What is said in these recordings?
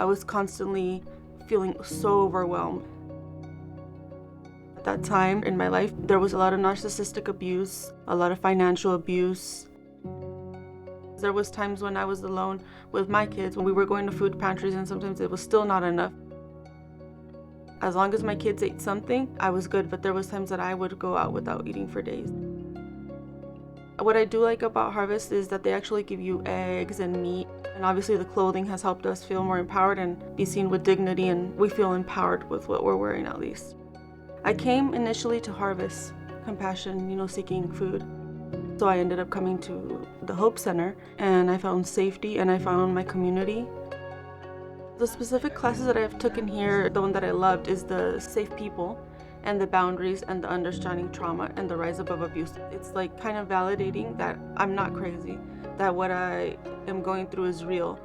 I was constantly feeling so overwhelmed. At that time in my life, there was a lot of narcissistic abuse, a lot of financial abuse. There was times when I was alone with my kids, when we were going to food pantries, and sometimes it was still not enough. As long as my kids ate something, I was good, but there was times that I would go out without eating for days. What I do like about Harvest is that they actually give you eggs and meat, and obviously the clothing has helped us feel more empowered and be seen with dignity, and we feel empowered with what we're wearing at least. I came initially to Harvest, compassion, seeking food. So I ended up coming to the Hope Center, and I found safety and I found my community. The specific classes that I've taken here, the one that I loved is the safe people and the boundaries and the understanding trauma and the rise above abuse. It's like kind of validating that I'm not crazy, that what I am going through is real.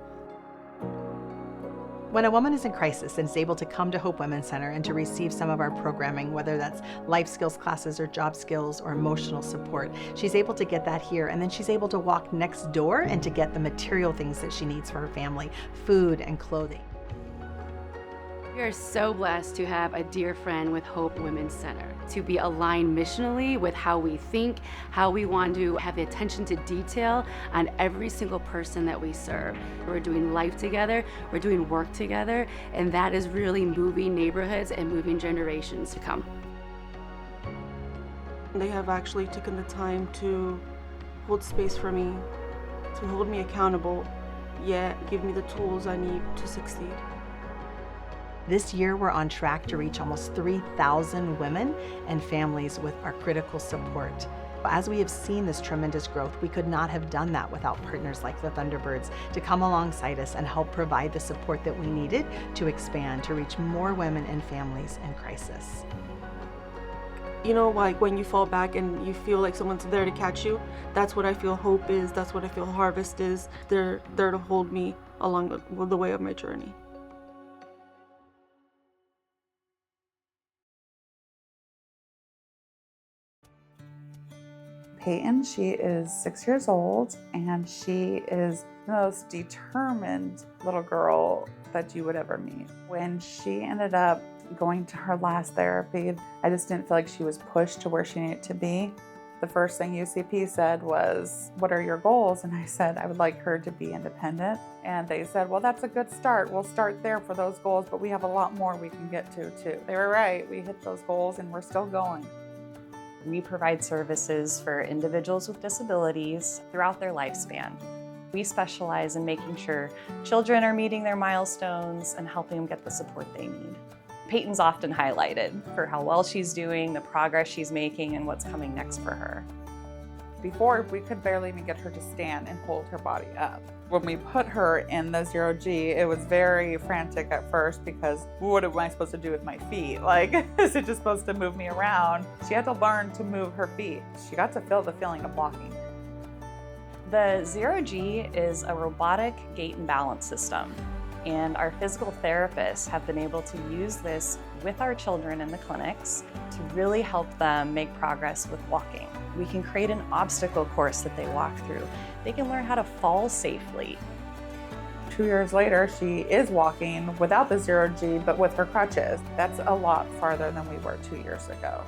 When a woman is in crisis and is able to come to Hope Women's Center and to receive some of our programming, whether that's life skills classes or job skills or emotional support, she's able to get that here, and then she's able to walk next door and to get the material things that she needs for her family, food and clothing. We are so blessed to have a dear friend with Hope Women's Center, to be aligned missionally with how we think, how we want to have the attention to detail on every single person that we serve. We're doing life together, we're doing work together, and that is really moving neighborhoods and moving generations to come. They have actually taken the time to hold space for me, to hold me accountable, yet give me the tools I need to succeed. This year, we're on track to reach almost 3,000 women and families with our critical support. As we have seen this tremendous growth, we could not have done that without partners like the Thunderbirds to come alongside us and help provide the support that we needed to expand, to reach more women and families in crisis. Like when you fall back and you feel like someone's there to catch you, that's what I feel Hope is, that's what I feel Harvest is. They're there to hold me along the way of my journey. Peyton, she is 6 years old, and she is the most determined little girl that you would ever meet. When she ended up going to her last therapy, I just didn't feel like she was pushed to where she needed to be. The first thing UCP said was, "What are your goals?" And I said, I would like her to be independent. And they said, well, that's a good start. We'll start there for those goals, but we have a lot more we can get to too. They were right. We hit those goals and we're still going. We provide services for individuals with disabilities throughout their lifespan. We specialize in making sure children are meeting their milestones and helping them get the support they need. Peyton's often highlighted for how well she's doing, the progress she's making, and what's coming next for her. Before, we could barely even get her to stand and hold her body up. When we put her in the 0G, it was very frantic at first because what am I supposed to do with my feet? Like, is it just supposed to move me around? She had to learn to move her feet. She got to feel the feeling of walking. The 0G is a robotic gait and balance system, and our physical therapists have been able to use this with our children in the clinics to really help them make progress with walking. We can create an obstacle course that they walk through. They can learn how to fall safely. 2 years later, she is walking without the 0G, but with her crutches. That's a lot farther than we were 2 years ago.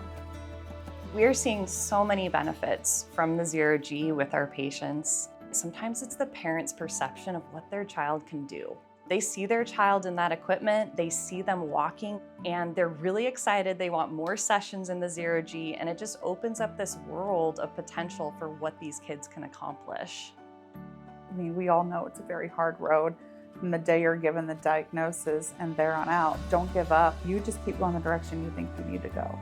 We're seeing so many benefits from the 0G with our patients. Sometimes it's the parent's perception of what their child can do. They see their child in that equipment, they see them walking, and they're really excited. They want more sessions in the 0G, and it just opens up this world of potential for what these kids can accomplish. I mean, we all know it's a very hard road from the day you're given the diagnosis and there on out. Don't give up. You just keep going the direction you think you need to go.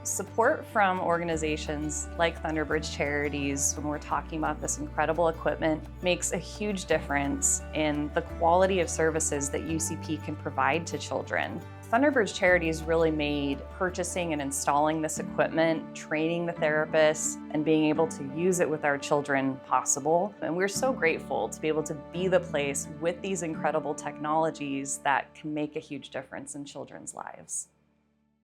Support from organizations like Thunderbirds Charities, when we're talking about this incredible equipment, makes a huge difference in the quality of services that UCP can provide to children. Thunderbirds Charities really made purchasing and installing this equipment, training the therapists, and being able to use it with our children possible. And we're so grateful to be able to be the place with these incredible technologies that can make a huge difference in children's lives.